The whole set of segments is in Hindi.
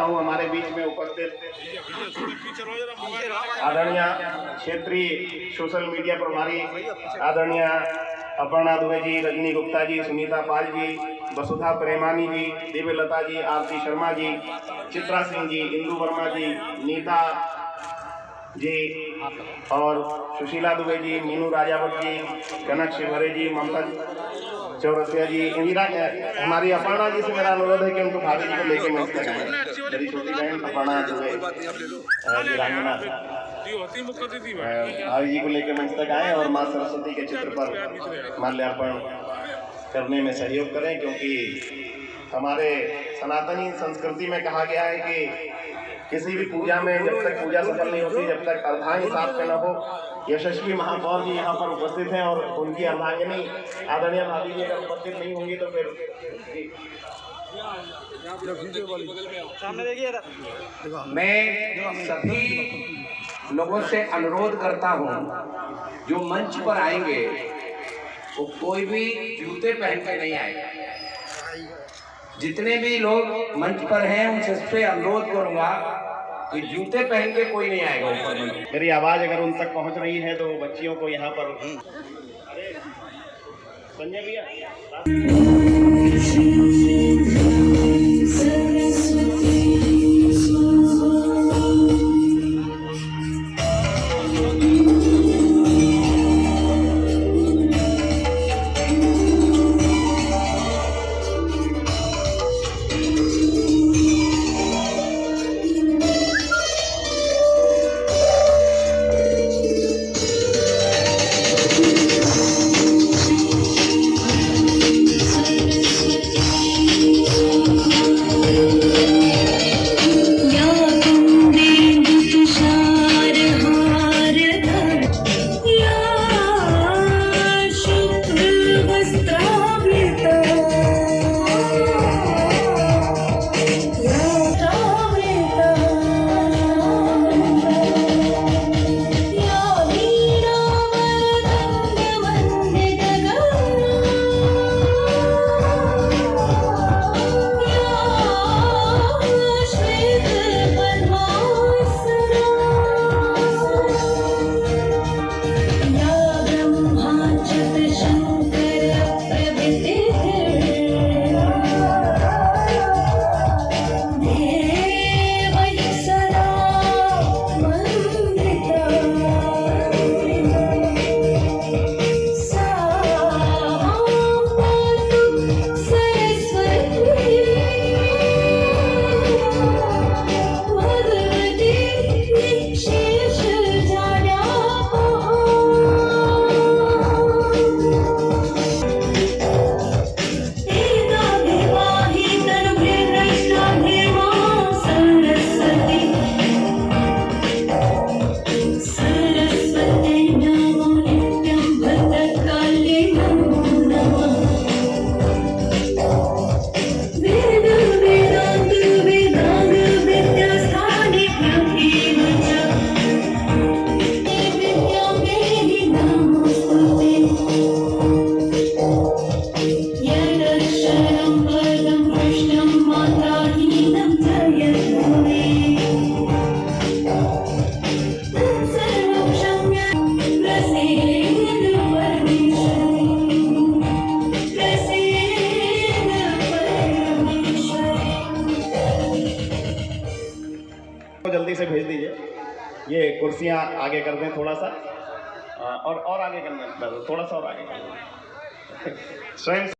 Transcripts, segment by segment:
हूँ हमारे बीच में उपस्थित आदरणीय क्षेत्रीय सोशल मीडिया प्रभारी आदरणीय अपर्णा दुबे जी, रजनी गुप्ता जी, सुनीता पाल जी, वसुधा प्रेमानी जी, दिव्यलता जी, आरती शर्मा जी, चित्रा सिंह जी, इंदु वर्मा जी, नीता जी और सुशीला दुबे जी, मीनू राजावत जी, कनक शिवरे जी, ममता चौरसिया जी, इंदिरा हमारी अपर्णा जी से मेरा अनुरोध है कि उनको भाभी जी को लेके मंच तक आए। मेरी छोटी बहन अपर्णा दुबे भाभी जी को लेके मंच तक आए और माँ सरस्वती के चित्र पर माल्यार्पण करने में सहयोग करें, क्योंकि हमारे सनातनी संस्कृति में कहा गया है कि किसी भी पूजा में जब तक पूजा सफल नहीं होती, जब तक अर्धांगिनी साथ में न हो। यशस्वी महापौर जी यहाँ पर उपस्थित हैं और उनकी अर्धांगिनी आदरणीय भाभी जी अगर उपस्थित नहीं होंगी तो फिर मैं सभी लोगों से अनुरोध करता हूँ जो मंच पर आएंगे वो कोई भी जूते पहन के नहीं आएगा। जितने भी लोग मंच पर हैं उनसे अनुरोध करूंगा कि जूते पहन के कोई नहीं आएगा ऊपर मंच। मेरी आवाज अगर उन तक पहुंच रही है तो बच्चियों को यहाँ पर संजय भैया जल्दी से भेज दीजिए। ये कुर्सियाँ आगे कर दें थोड़ा सा और आगे करना, थोड़ा सा और आगे करना स्वयं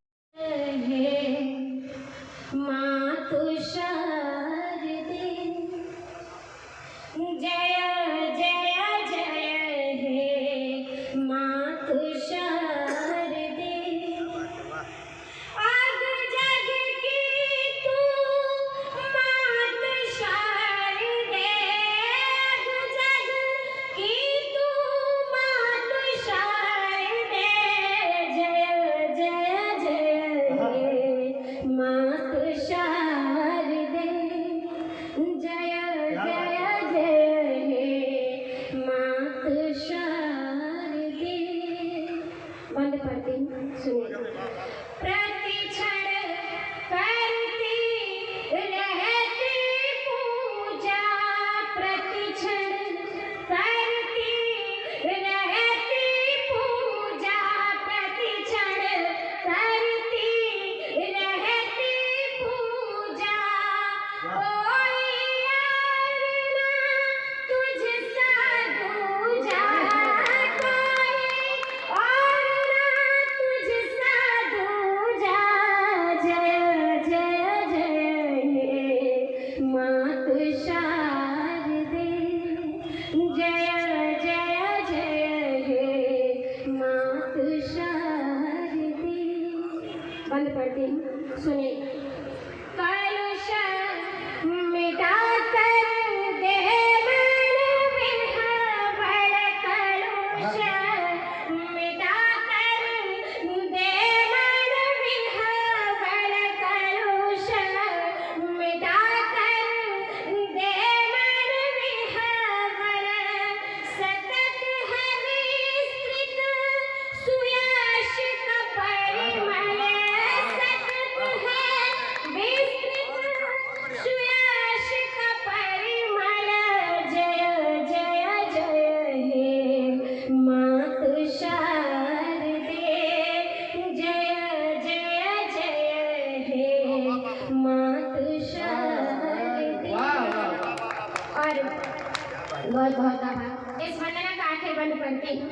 बहुत बहुत आभार। इस वंदना का आखिर बंद करती हूँ,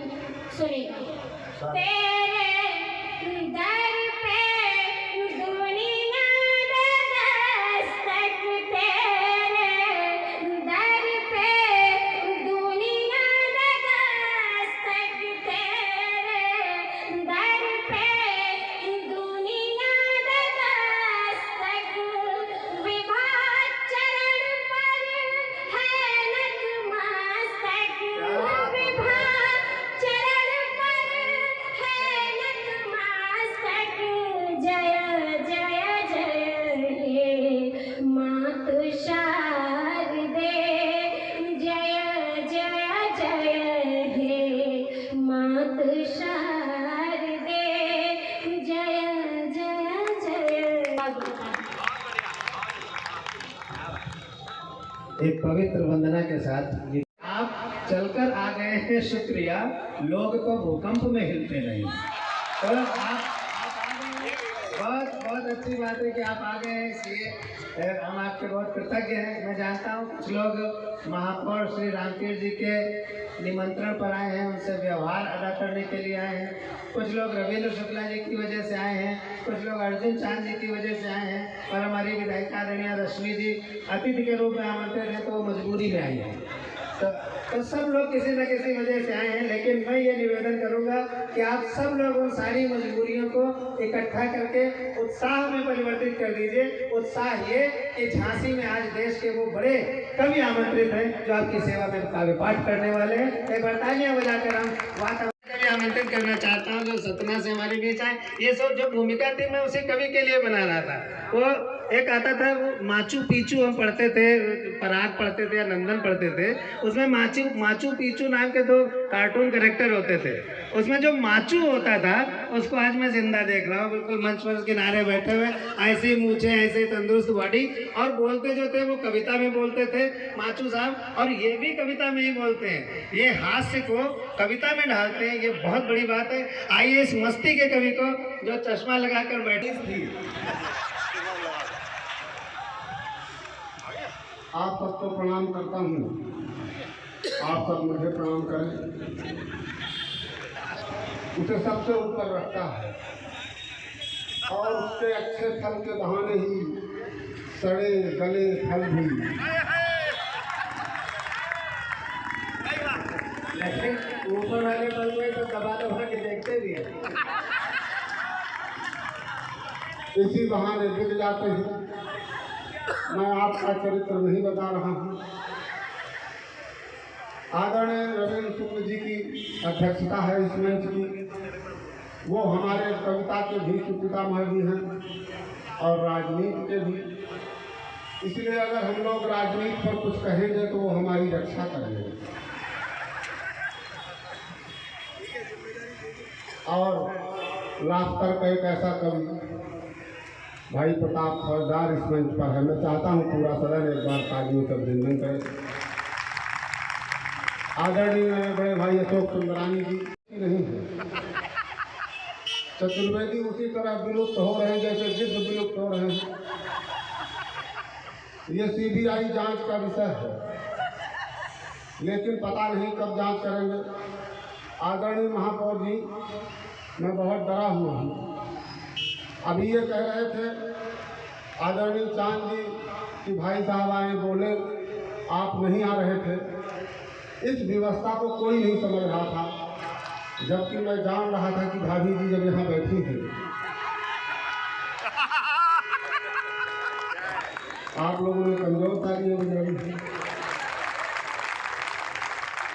सुनिएगा। तेरे दर पे दुनिया दस्तक, तेरे दर पे दुनिया दस्तक, तेरे दर पे दुनिया दस्तक, विभा चरण पर है नतमस्तक, विभा चरण पर है नतमस्तक, जय जय जय हे मातु शारदे, जय जय जय हे मातु शारदे, जय जय जय। एक पवित्र वंदना के साथ आप चलकर आ गए हैं, शुक्रिया। लोग तो भूकंप में हिलते नहीं। तो आप बहुत बहुत अच्छी बात है कि आप आ गए हैं, इसलिए हम आपके बहुत कृतज्ञ हैं। मैं जानता हूँ कुछ लोग महापौर श्री रामतीर्थ जी के निमंत्रण पर आए हैं, उनसे व्यवहार अदा करने के लिए आए हैं। कुछ लोग रविंद्र शुक्ला जी की वजह से आए हैं, कुछ लोग अर्जुन चांद जी की वजह से आए हैं, और हमारी विधायिका आदरणीय रश्मि जी अतिथि के रूप में आमंत्रित हैं, तो वो मजबूरी में आई है। तो सब लोग किसी न किसी वजह से आए हैं, लेकिन मैं ये निवेदन करूंगा कि आप सब लोग उन सारी मजबूरियों को इकट्ठा करके उत्साह में परिवर्तित कर दीजिए। उत्साह ये कि झांसी में आज देश के वो बड़े कवि आमंत्रित हैं जो आपकी सेवा में काव्य पाठ करने वाले हैं। एक बार तालियां बजाकर हम वातावरण आमंत्रित करना चाहता हूँ जो सतना से हमारे बीच आए। ये सब जो भूमिका थी मैं उसी कवि के लिए बना रहा था। वो एक आता था, वो माचू पीचू हम पढ़ते थे, पराग पढ़ते थे या नंदन पढ़ते थे, उसमें माचू पीचू नाम के दो कार्टून कैरेक्टर होते थे। उसमें जो माचू होता था उसको आज मैं जिंदा देख रहा हूँ, बिल्कुल मंच पर किनारे बैठे हुए, ऐसी मूछे, ऐसे तंदुरुस्त बॉडी, और बोलते जो थे वो कविता में बोलते थे माचू साहब, और ये भी कविता में ही बोलते हैं। ये हास्य को कविता में ढालते हैं, ये बहुत बड़ी बात है। आइए इस मस्ती के कवि को जो चश्मा लगाकर बैठी थी, आप सबको प्रणाम करता हूँ। आप सब मुझे प्रणाम करें। उसे सबसे ऊपर रखता है और उसके अच्छे फल के बहाने ही सड़े गले फल भी। लेकिन ऊपर वाले बल में तो दबा दबा के देखते भी हैं। इसी बहाने बिक जाते हैं। मैं आपका चरित्र नहीं बता रहा हूँ। आदरणीय रविंद्र शुक्ल जी की अध्यक्षता है इस मंच की। वो हमारे कविता के भी पितामह भी हैं और राजनीति के भी। इसलिए अगर हम लोग राजनीति पर कुछ कहेंगे तो वो हमारी रक्षा करेंगे। और लाफ्टर का एक ऐसा कवि भाई प्रताप फौजदार इस मंच पर है। मैं चाहता हूँ पूरा सदन एक बार तालियों से अभिनंदन करे। आदरणीय बड़े भाई अशोक सुंदरानी जी नहीं है। चतुर्वेदी उसी तरह विलुप्त हो रहे हैं जैसे गिद्ध विलुप्त हो रहे हैं। ये सीबीआई जांच का विषय है, लेकिन पता नहीं कब जांच करेंगे। आदरणीय महापौर जी, मैं बहुत डरा हुआ हूँ। अभी ये कह रहे थे आदरणीय चांद जी कि भाई साहब आए बोले, आप नहीं आ रहे थे। इस व्यवस्था को कोई नहीं समझ रहा था, जबकि मैं जान रहा था कि भाभी जी जब यहाँ बैठी थी, आप लोगों ने कमजोर तालियां बजाई थी।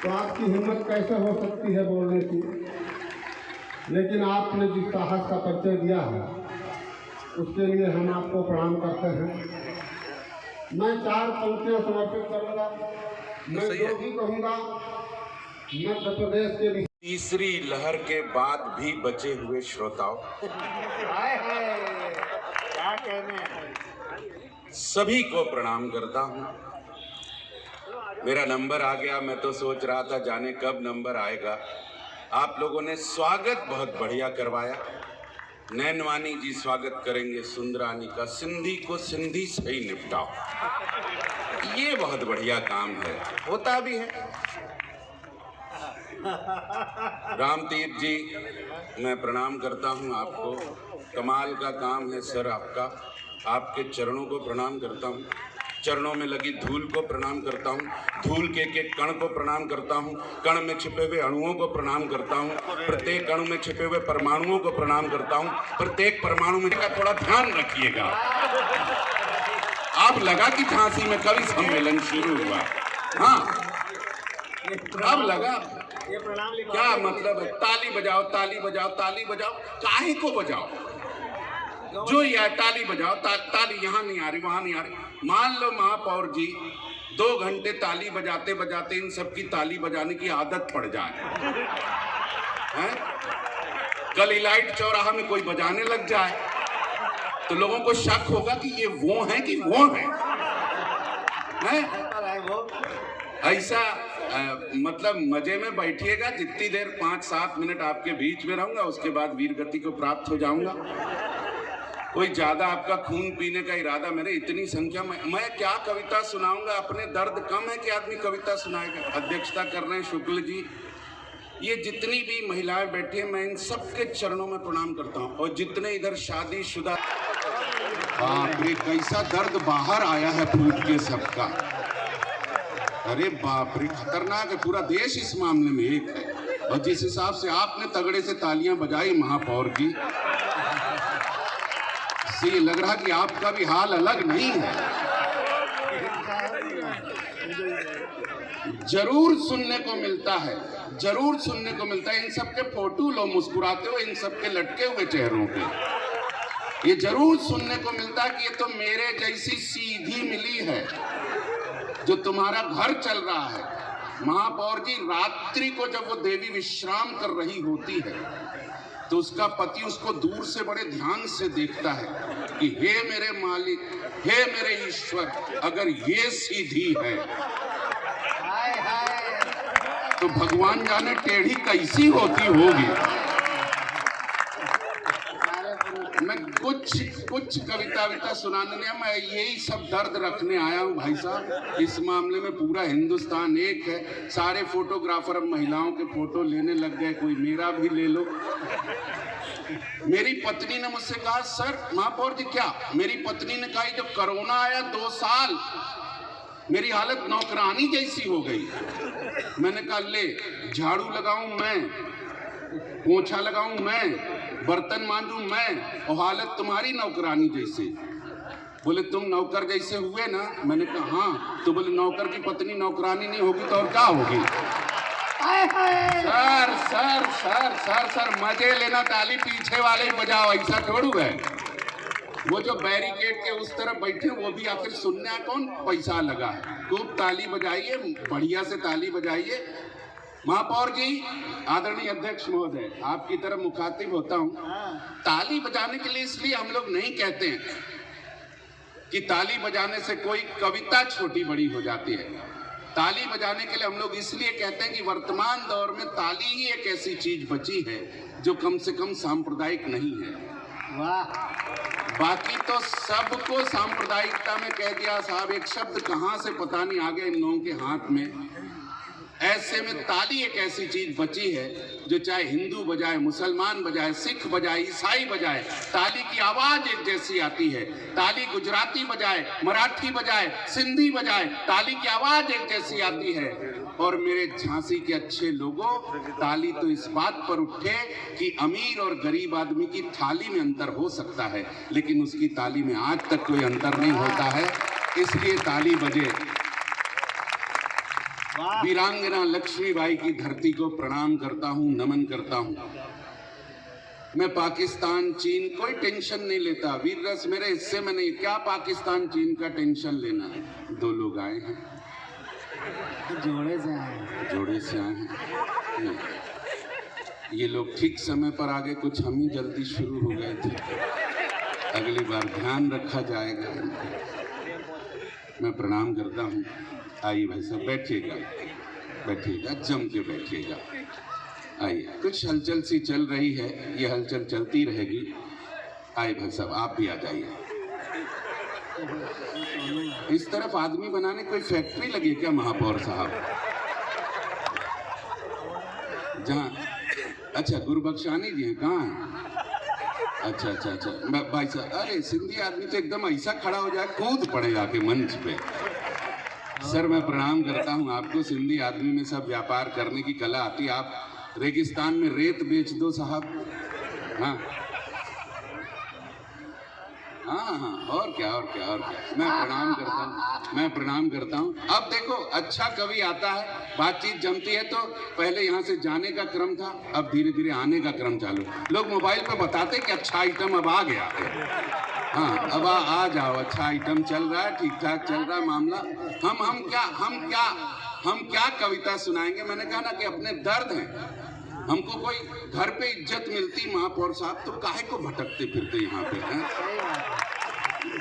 तो आपकी हिम्मत कैसे हो सकती है बोलने की? लेकिन आपने जिस साहस का परिचय दिया है उसके लिए हम आपको प्रणाम करते हैं। मैं 4 पंक्तियां समर्पित करूंगा। मैं जो भी कहूँगा मध्य प्रदेश के तीसरी लहर के बाद भी बचे हुए श्रोताओं, क्या कहने, सभी को प्रणाम करता हूँ। मेरा नंबर आ गया। मैं तो सोच रहा था जाने कब नंबर आएगा। आप लोगों ने स्वागत बहुत बढ़िया करवाया। नैनवानी जी स्वागत करेंगे सुंदरानी का, सिंधी को सिंधी से ही निपटाओ। ये बहुत बढ़िया काम है, होता भी है। रामतीर्थ जी, मैं प्रणाम करता हूं आपको, कमाल का काम है सर आपका। आपके चरणों को प्रणाम करता हूं, चरणों में लगी धूल को प्रणाम करता हूं, धूल के एक कण को प्रणाम करता हूं, कण में छिपे हुए अणुओं को प्रणाम करता हूं, प्रत्येक अणु में छिपे हुए परमाणुओं को प्रणाम करता हूं, प्रत्येक परमाणु में का थोड़ा ध्यान रखिएगा। अब लगा कि झांसी में कवि सम्मेलन शुरू हुआ, हाँ अब लगा क्या मतलब है, ताली बजाओ ताली बजाओ ताली बजाओ, काहे को बजाओ? जो ये ताली बजाओ, ताली यहाँ नहीं आ रही वहां नहीं आ रही। मान लो महापौर जी 2 घंटे ताली बजाते बजाते इन सबकी ताली बजाने की आदत पड़ जाए, हैं? कल इलाइट चौराहा में कोई बजाने लग जाए तो लोगों को शक होगा कि ये वो हैं कि वो हैं, ऐसा मतलब मजे में बैठिएगा। जितनी देर 5-7 मिनट आपके बीच में रहूंगा, उसके बाद वीर गति को प्राप्त हो जाऊंगा। कोई ज्यादा आपका खून पीने का इरादा मेरे, इतनी संख्या में मैं क्या कविता सुनाऊंगा? अपने दर्द कम है कि आदमी कविता सुनाएगा। अध्यक्षता कर रहे हैं शुक्ल जी। ये जितनी भी महिलाएं बैठी हैं, मैं इन सबके चरणों में प्रणाम करता हूँ। और जितने इधर शादीशुदा, बाप रे कैसा दर्द बाहर आया है फूट के सबका। अरे बाप रे, खतरनाक है। पूरा देश इस मामले में एक है। और जिस हिसाब से आपने तगड़े से तालियां बजाई महापौर की, इससे ये लग रहा कि आपका भी हाल अलग नहीं है। जरूर सुनने को मिलता है, जरूर सुनने को मिलता है। इन सबके फोटो लो मुस्कुराते हुए, इन सबके लटके हुए चेहरों पे, ये जरूर सुनने को मिलता है कि ये तो मेरे जैसी सीधी मिली है जो तुम्हारा घर चल रहा है। महापौर जी, रात्रि को जब वो देवी विश्राम कर रही होती है तो उसका पति उसको दूर से बड़े ध्यान से देखता है कि हे मेरे मालिक, हे मेरे ईश्वर, अगर ये सीधी है तो भगवान जाने टेढ़ी कैसी होती होगी। मैं कुछ कविता सुनाने नहीं, मैं यही सब दर्द रखने आया हूँ भाई साहब। इस मामले में पूरा हिंदुस्तान एक है। सारे फोटोग्राफर अब महिलाओं के फोटो लेने लग गए, कोई मेरा भी ले लो। मेरी पत्नी ने मुझसे कहा, सर महापौर जी क्या? मेरी पत्नी ने कहा जब कोरोना आया 2 साल मेरी हालत नौकरानी जैसी हो गई। मैंने कहा ले, झाड़ू लगाऊं मैं, पोछा लगाऊं मैं, बर्तन मांजूं मैं, और हालत तुम्हारी नौकरानी जैसे। बोले तुम नौकर जैसे हुए ना? मैंने कहा हाँ। तो बोले नौकर की पत्नी नौकरानी नहीं होगी तो और क्या होगी? Sir sir sir sir sir मजे लेना, ताली पीछे वाले ही बजाओ, ऐसा थोड़ू है। वो जो बैरिकेड के उस तरफ बैठे वो भी आखिर सुनने कौन पैसा लगा है। खूब ताली बजाइए, बढ़िया से ताली बजाइए। महापौर जी, आदरणीय अध्यक्ष महोदय, आपकी तरफ मुखातिब होता हूँ। ताली बजाने के लिए इसलिए हम लोग नहीं कहते हैं कि ताली बजाने से कोई कविता छोटी बड़ी हो जाती है। ताली बजाने के लिए हम लोग इसलिए कहते हैं कि वर्तमान दौर में ताली ही एक ऐसी चीज बची है जो कम से कम सांप्रदायिक नहीं है। बाकी तो सबको सांप्रदायिकता में कह दिया साहब, एक शब्द कहाँ से पता नहीं आ गया इन लोगों के हाथ में। ऐसे में ताली एक ऐसी चीज बची है जो चाहे हिंदू बजाए, मुसलमान बजाए, सिख बजाए, ईसाई बजाए, ताली की आवाज एक जैसी आती है। ताली गुजराती बजाए, मराठी बजाए, सिंधी बजाए, ताली की आवाज एक जैसी आती है। और मेरे झांसी के अच्छे लोगों, ताली तो इस बात पर उठे कि अमीर और गरीब आदमी की थाली में अंतर हो सकता है, लेकिन उसकी ताली में आज तक कोई अंतर नहीं होता है। इसलिए ताली बजे। वीरांगना लक्ष्मीबाई की धरती को प्रणाम करता हूँ, नमन करता हूँ। मैं पाकिस्तान चीन कोई टेंशन नहीं लेता, वीर रस मेरे हिस्से में नहीं। क्या पाकिस्तान चीन का टेंशन लेना है? 2 लोग आए हैं, जोड़े से आए हैं। ये लोग ठीक समय पर आ गए, कुछ हम ही जल्दी शुरू हो गए थे। अगली बार ध्यान रखा जाएगा। मैं प्रणाम करता हूँ। आइए भाई साहब, बैठिएगा, बैठिएगा, जम के बैठिएगा। आइए, कुछ हलचल सी चल रही है, ये हलचल चलती रहेगी। आए भाई साहब, आप भी आ जाइए। इस तरफ आदमी बनाने कोई फैक्ट्री लगी क्या महापौर साहब? जहाँ अच्छा गुरबख्शानी जी हैं, कहाँ हैं? अच्छा भाई साहब, अरे सिंधी आदमी तो एकदम ऐसा खड़ा हो जाए कूद पड़े जाके मंच पे। सर मैं प्रणाम करता हूँ आपको। सिंधी आदमी में सब व्यापार करने की कला आती है। आप रेगिस्तान में रेत बेच दो साहब। हाँ और क्या मैं प्रणाम करता हूँ। अब देखो अच्छा कवि आता है, बातचीत जमती है, तो पहले यहाँ से जाने का क्रम था, अब धीरे धीरे आने का क्रम चालू। लोग मोबाइल पे बताते कि अच्छा आइटम अब आ गया है। हाँ अब आ जाओ, अच्छा आइटम चल रहा है, ठीक ठाक चल रहा है मामला। हम क्या कविता सुनाएंगे? मैंने कहा ना कि अपने दर्द हैं। हमको कोई घर पे इज्जत मिलती महापौर साहब तो काहे को भटकते फिरते यहाँ पे हैं?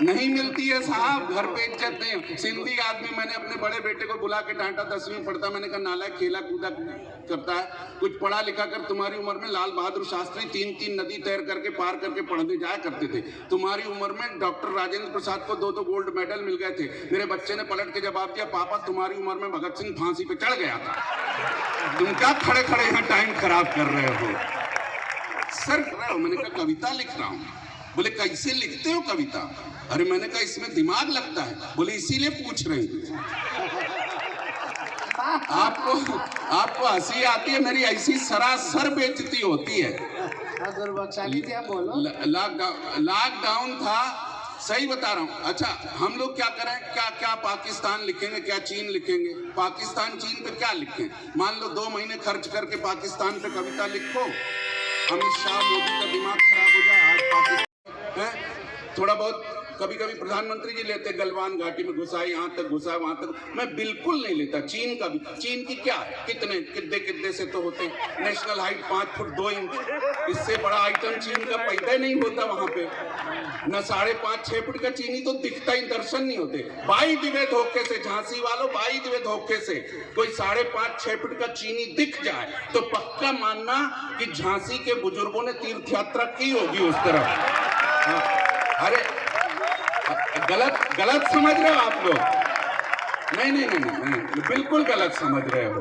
नहीं मिलती है साहब, घर पे इज्जत नहीं। सिंधी आदमी, मैंने अपने बड़े बेटे को बुला के डांटा, 10वीं पढ़ता, मैंने कहा नालायक खेला कूदा करता है, कुछ पढ़ा लिखा कर। तुम्हारी उम्र में लाल बहादुर शास्त्री 3-3 नदी तैर करके पार करके पढ़ने जाया करते थे। तुम्हारी उम्र में डॉक्टर राजेंद्र प्रसाद को 2 गोल्ड मेडल मिल गए थे। मेरे बच्चे ने पलट के जवाब दिया, पापा तुम्हारी उम्र में भगत सिंह फांसी पे चढ़ गया था, तुम क्या खड़े खड़े यहाँ टाइम खराब कर रहे हो? सर मैंने कहा कविता लिख रहा हूँ। बोले कैसे लिखते हो कविता? अरे मैंने कहा इसमें दिमाग लगता है। बोले इसीलिए पूछ रहे हैं। आपको हंसी आती है, मेरी ऐसी सरासर बेइज्जती होती है। लॉकडाउन था, सही बता रहा हूँ। अच्छा हम लोग क्या करें? क्या पाकिस्तान लिखेंगे, क्या चीन लिखेंगे? पाकिस्तान चीन पे क्या लिखें? मान लो 2 महीने खर्च करके पाकिस्तान पे कविता लिखो, अमित शाह मोदी का दिमाग खराब हो जाए। आज पाकिस्तान थोड़ा बहुत कभी प्रधानमंत्री जी लेते, गलवान घाटी में घुसा, यहाँ तक घुसा, वहां तक। मैं बिल्कुल नहीं लेता। चीन का भी, चीन की क्या है, कितने से तो होते हैं। नेशनल हाइट 5 फुट 2 इंच, इससे बड़ा आइटम चीन का पैदा ही नहीं होता वहां पे। न 5.5-6 फुट का चीनी तो दिखता ही, दर्शन नहीं होते। बाई दिवे धोखे से, झांसी वालों, बाई दिवे धोखे से कोई 5.5-6 फुट का चीनी दिख जाए तो पक्का मानना कि झांसी के बुजुर्गों ने तीर्थ यात्रा की होगी उस तरफ। अरे गलत समझ रहे हो आप लोग? नहीं, बिल्कुल गलत समझ रहे हो,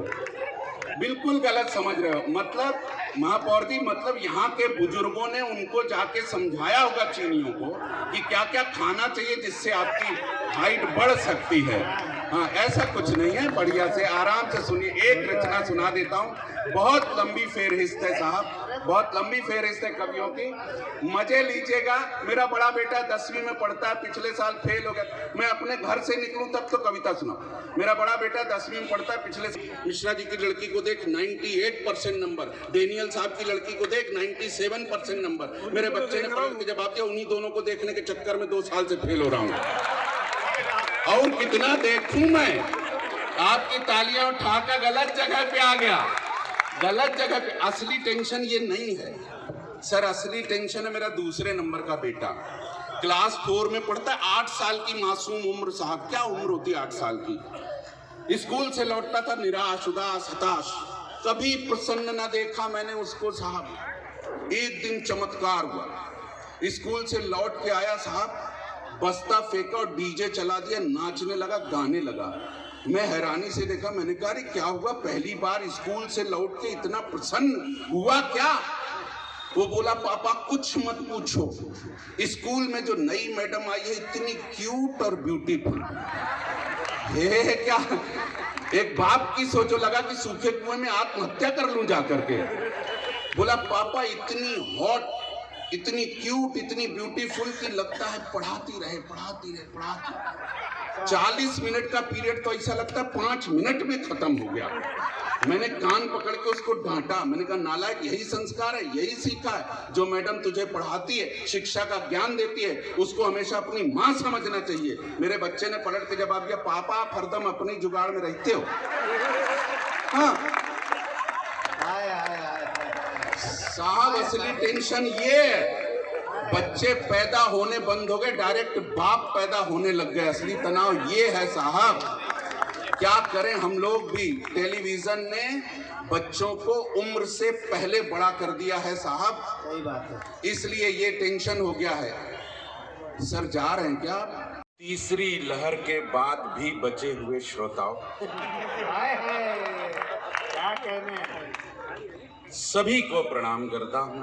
बिल्कुल गलत समझ रहे हो। मतलब महापौर जी, मतलब यहाँ के बुजुर्गों ने उनको जाके समझाया होगा चीनियों को कि क्या क्या खाना चाहिए जिससे आपकी हाइट बढ़ सकती है। हाँ ऐसा कुछ नहीं है, बढ़िया से आराम से सुनिए। एक रचना सुना देता हूँ, बहुत लंबी फेहरिस्त है साहब, बहुत लंबी फेहरिस्त है कवियों की, मजे लीजिएगा। मेरा बड़ा बेटा 10वीं में पढ़ता है, पिछले साल फेल हो गया। मैं अपने घर से निकलूं तब तो कविता सुना। मेरा बड़ा बेटा 10वीं में पढ़ता है, पिछले मिश्रा जी की लड़की को देख 98% नंबर, डेनियल साहब की लड़की को देख 97% नंबर। मेरे बच्चे ने पढ़ के जवाब दिया, उन्हीं दोनों को देखने के चक्कर में 2 साल से फेल हो रहा हूँ। और कितना देखूं मैं? आपकी तालियां उठा कर गलत जगह पे आ गया, गलत जगह पे। असली टेंशन ये नहीं है सर, असली टेंशन है मेरा दूसरे नंबर का बेटा, क्लास 4 में पढ़ता है, 8 साल की मासूम उम्र साहब। क्या उम्र होती है 8 साल की? स्कूल से लौटता था निराश, उदास, हताश, कभी प्रसन्न ना देखा मैंने उसको साहब। एक दिन चमत्कार हुआ, स्कूल से लौट के आया साहब, बस्ता फेंका और डीजे चला दिया, नाचने लगा, गाने लगा। मैं हैरानी से देखा, मैंने कहा अरे क्या हुआ, पहली बार स्कूल से लौट के इतना प्रसन्न हुआ क्या? वो बोला पापा कुछ मत पूछो, स्कूल में जो नई मैडम आई है इतनी क्यूट और ब्यूटीफुल है। क्या एक बाप की सोचो, लगा कि सूखे कुएं में आत्महत्या कर लूं जा करके। बोला पापा इतनी हॉट, इतनी क्यूट, इतनी ब्यूटीफुल कि लगता है पढ़ाती रहे। 40 मिनट का पीरियड तो ऐसा लगता है 5 मिनट में खत्म हो गया। मैंने कान पकड़ के उसको डांटा, मैंने कहा नालायक, यही संस्कार है, यही सीखा है। जो मैडम तुझे पढ़ाती है, शिक्षा का ज्ञान देती है, उसको हमेशा अपनी माँ समझना चाहिए। मेरे बच्चे ने पलट के जवाब दिया, पापा आप हरदम अपनी जुगाड़ में रहते हो। हाँ साहब, असली टेंशन ये है, बच्चे पैदा होने बंद हो गए, डायरेक्ट बाप पैदा होने लग गए। असली तनाव ये है साहब। क्या करें हम लोग भी, टेलीविजन ने बच्चों को उम्र से पहले बड़ा कर दिया है साहब। सही बात है। इसलिए ये टेंशन हो गया है। सर जा रहे हैं क्या? तीसरी लहर के बाद भी बचे हुए श्रोताओं, हाय हाय, क्या कहने हैं। सभी को प्रणाम करता हूं।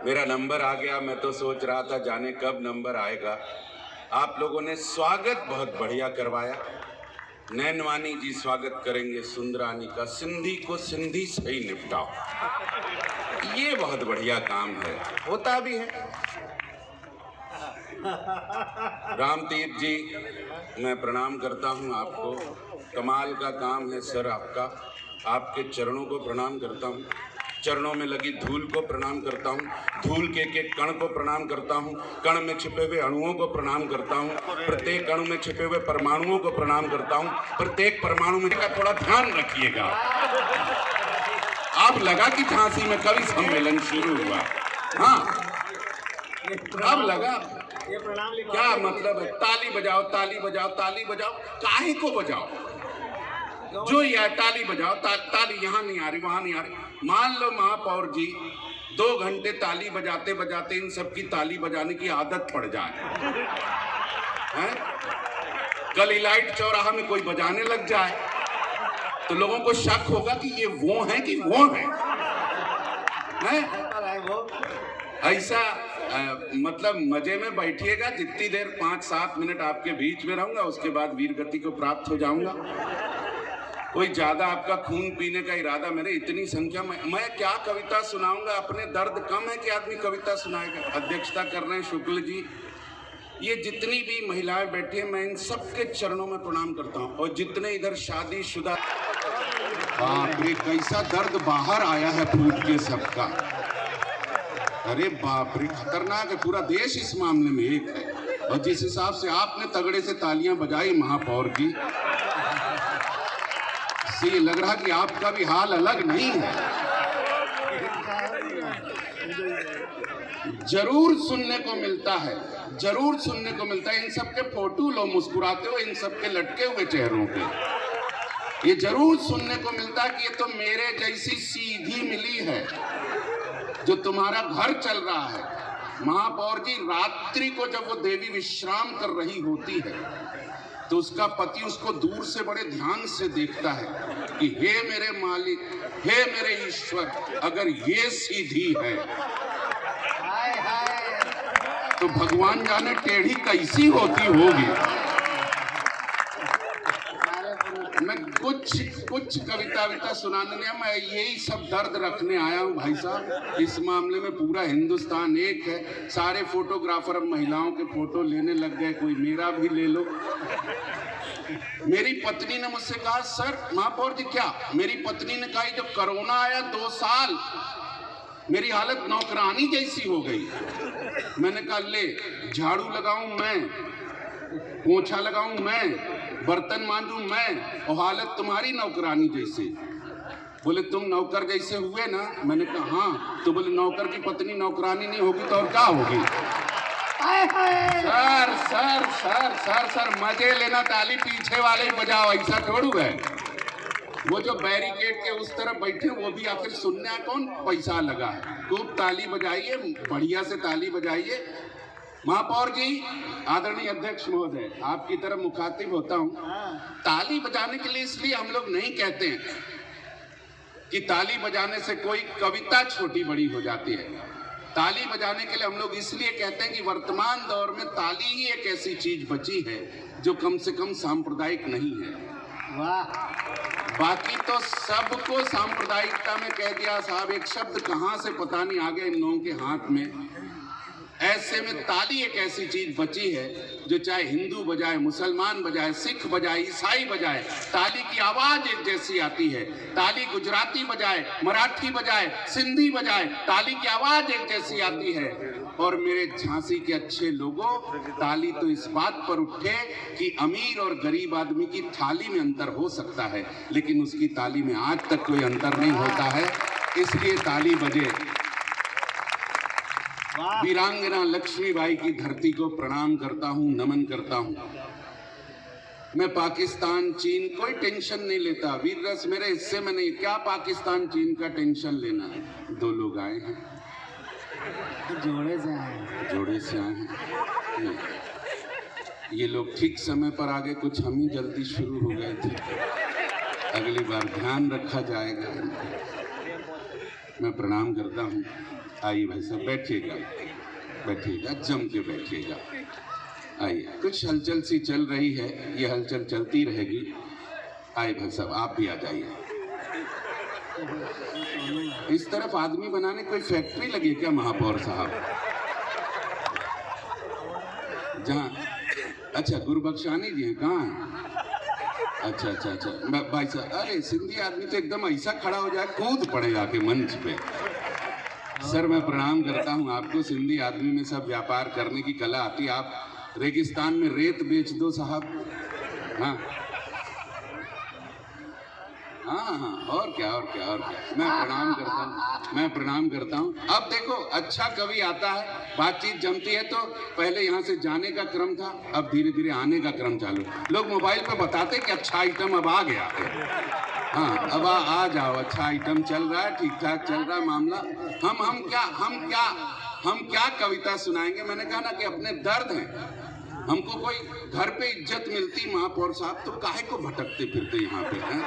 मेरा नंबर आ गया, मैं तो सोच रहा था जाने कब नंबर आएगा। आप लोगों ने स्वागत बहुत बढ़िया करवाया। नैनवानी जी स्वागत करेंगे सुंदरानी का, सिंधी को सिंधी से ही निपटाओ। ये बहुत बढ़िया काम है, होता भी है। रामतीर्थ जी मैं प्रणाम करता हूं आपको, कमाल का काम है सर आपका। आपके चरणों को प्रणाम करता हूं, चरणों में लगी धूल को प्रणाम करता हूं, धूल के कण को प्रणाम करता हूं, कण में छिपे हुए अणुओं को प्रणाम करता हूं, प्रत्येक अणु में छिपे हुए परमाणुओं को प्रणाम करता हूं, प्रत्येक परमाणु में का थोड़ा ध्यान रखिएगा। अब लगा कि झांसी में कवि सम्मेलन शुरू हुआ, हाँ अब लगा क्या मतलब है। ताली बजाओ ताली बजाओ ताली बजाओ, काहे को बजाओ? जो ये ताली बजाओ, ताली यहाँ नहीं आ रही वहां नहीं आ रही। मान लो महापौर जी 2 घंटे ताली बजाते बजाते इन सबकी ताली बजाने की आदत पड़ जाए, हैं? कल इलाइट चौराहा में कोई बजाने लग जाए तो लोगों को शक होगा कि ये वो हैं कि वो हैं, हैं? ऐसा मतलब मजे में बैठिएगा। जितनी देर 5-7 मिनट आपके बीच में रहूंगा, उसके बाद वीर गति को प्राप्त हो जाऊंगा। कोई ज्यादा आपका खून पीने का इरादा मेरे, इतनी संख्या में मैं क्या कविता सुनाऊंगा? अपने दर्द कम है कि आदमी कविता सुनाएगा। अध्यक्षता कर रहे हैं शुक्ल जी। ये जितनी भी महिलाएं बैठी हैं, मैं इन सबके चरणों में प्रणाम करता हूँ। और जितने इधर शादीशुदा, बाप रे कैसा दर्द बाहर आया है फूट के सबका। अरे बाप रे खतरनाक है। पूरा देश इस मामले में एक है। और जिस हिसाब से आपने तगड़े से तालियां बजाई महापौर की, इससे ये लग रहा कि आपका भी हाल अलग नहीं है। जरूर सुनने को मिलता है, जरूर सुनने को मिलता है। इन सबके फोटो लो मुस्कुराते हुए, इन सबके लटके हुए चेहरों पे ये जरूर सुनने को मिलता है कि ये तो मेरे जैसी सीधी मिली है जो तुम्हारा घर चल रहा है। महापौर जी, रात्रि को जब वो देवी विश्राम कर रही होती है तो उसका पति उसको दूर से बड़े ध्यान से देखता है कि हे मेरे मालिक, हे मेरे ईश्वर, अगर ये सीधी है तो भगवान जाने टेढ़ी कैसी होती होगी। मैं कुछ कविता सुनाने नहीं, मैं यही सब दर्द रखने आया हूँ भाई साहब। इस मामले में पूरा हिंदुस्तान एक है। सारे फोटोग्राफर अब महिलाओं के फोटो लेने लग गए, कोई मेरा भी ले लो। मेरी पत्नी ने मुझसे कहा, सर महापौर जी क्या? मेरी पत्नी ने कहा जब कोरोना आया 2 साल मेरी हालत नौकरानी जैसी हो गई। मैंने कहा ले, झाड़ू लगाऊं मैं, पोछा लगाऊं मैं, बर्तन मांजूं मैं, और हालत तुम्हारी नौकरानी जैसे। बोले तुम नौकर जैसे हुए ना? मैंने कहा हाँ। तो बोले नौकर की पत्नी नौकरानी नहीं होगी तो और क्या होगी? Sir sir sir sir sir मजे लेना, ताली पीछे वाले ही बजाओ, ऐसा थोड़ू है। वो जो बैरिकेड के उस तरफ बैठे वो भी आखिर सुनने कौन पैसा लगा है। खूब ताली बजाइए, बढ़िया से ताली बजाइए। महापौर जी, आदरणीय अध्यक्ष महोदय, आपकी तरफ मुखातिब होता हूँ। ताली बजाने के लिए इसलिए हम लोग नहीं कहते हैं कि ताली बजाने से कोई कविता छोटी बड़ी हो जाती है। ताली बजाने के लिए हम लोग इसलिए कहते हैं कि वर्तमान दौर में ताली ही एक ऐसी चीज बची है जो कम से कम सांप्रदायिक नहीं है। बाकी तो सबको सांप्रदायिकता में कह दिया साहब। एक शब्द कहाँ से पता नहीं आ गया इन लोगों के हाथ में। ऐसे में ताली एक ऐसी चीज बची है जो चाहे हिंदू बजाए, मुसलमान बजाए, सिख बजाए, ईसाई बजाए, ताली की आवाज एक जैसी आती है। ताली गुजराती बजाए, मराठी बजाए, सिंधी बजाए, ताली की आवाज एक जैसी आती है। और मेरे झांसी के अच्छे लोगों, ताली तो इस बात पर उठे कि अमीर और गरीब आदमी की थाली में अंतर हो सकता है, लेकिन उसकी ताली में आज तक कोई अंतर नहीं होता है। इसलिए ताली बजे। वीरांगना लक्ष्मीबाई की धरती को प्रणाम करता हूं, नमन करता हूं। मैं पाकिस्तान चीन कोई टेंशन नहीं लेता, वीर रस मेरे हिस्से में नहीं, क्या पाकिस्तान चीन का टेंशन लेना है। 2 लोग आए हैं, जोड़े से आए हैं। नहीं, ये लोग ठीक समय पर आ गए, कुछ हम ही जल्दी शुरू हो गए थे। अगली बार ध्यान रखा जाएगा। मैं प्रणाम करता हूँ। आइए भाई साहब, बैठिएगा, जम के बैठिएगा। आइए, कुछ हलचल सी चल रही है, ये हलचल चलती रहेगी। आइए भाई साहब, आप भी आ जाइए। इस तरफ आदमी बनाने कोई फैक्ट्री लगी क्या महापौर साहब? जहाँ अच्छा गुरबख्शानी जी हैं, कहाँ हैं? अच्छा भाई साहब, अरे सिंधी आदमी तो एकदम ऐसा खड़ा हो जाए कूद पड़े जाके मंच पे। सर मैं प्रणाम करता हूँ आपको। सिंधी आदमी में सब व्यापार करने की कला आती है। आप रेगिस्तान में रेत बेच दो साहब। हाँ, और क्या। मैं प्रणाम करता हूँ। अब देखो, अच्छा कवि आता है, बातचीत जमती है, तो पहले यहाँ से जाने का क्रम था, अब धीरे धीरे आने का क्रम चालू। लोग मोबाइल पे बताते कि अच्छा आइटम अब आ गया है। हाँ, अब आ जाओ, अच्छा आइटम चल रहा है, ठीक ठाक चल रहा है मामला। हम क्या कविता सुनाएंगे? मैंने कहा ना कि अपने दर्द हैं। हमको कोई घर पे इज्जत मिलती महापौर साहब, तो काहे को भटकते फिरते यहाँ पे हैं?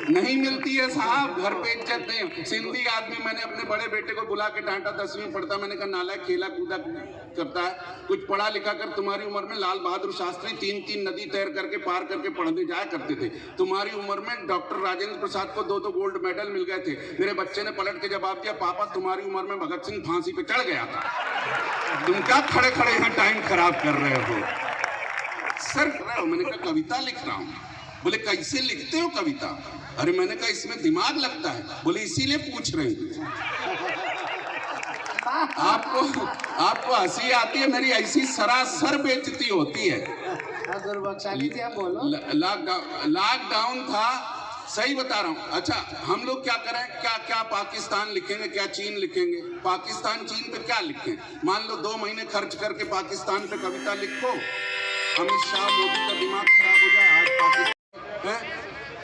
नहीं मिलती है साहब, घर पे इज्जत नहीं। सिंधी आदमी, मैंने अपने बड़े बेटे को बुला के डांटा, 10वीं पढ़ता, मैंने कहा नालायक, खेला कूदा करता है, कुछ पढ़ा लिखा कर। तुम्हारी उम्र में लाल बहादुर शास्त्री 3 नदी तैर करके पार करके पढ़ने जाया करते थे। तुम्हारी उम्र में डॉक्टर राजेंद्र प्रसाद को 2 गोल्ड मेडल मिल गए थे। मेरे बच्चे ने पलट के जवाब दिया, पापा तुम्हारी उम्र में भगत सिंह फांसी पे चढ़ गया था। तुम क्या खड़े खड़े यहाँ टाइम खराब कर रहे हो? सर मैंने कहा कविता लिख रहा हूँ। बोले कैसे लिखते हो कविता? अरे मैंने कहा इसमें दिमाग लगता है। बोले इसीलिए पूछ रहे हैं। आपको हंसी आती है, मेरी ऐसी सरासर बेइज्जती होती है। लॉकडाउन था, सही बता रहा हूँ। अच्छा, हम लोग क्या करें? क्या पाकिस्तान लिखेंगे, क्या चीन लिखेंगे? पाकिस्तान चीन पे क्या लिखें? मान लो 2 महीने खर्च करके पाकिस्तान पे कविता लिखो, अमित शाह मोदी का दिमाग खराब हो जाए। आज पाकिस्तान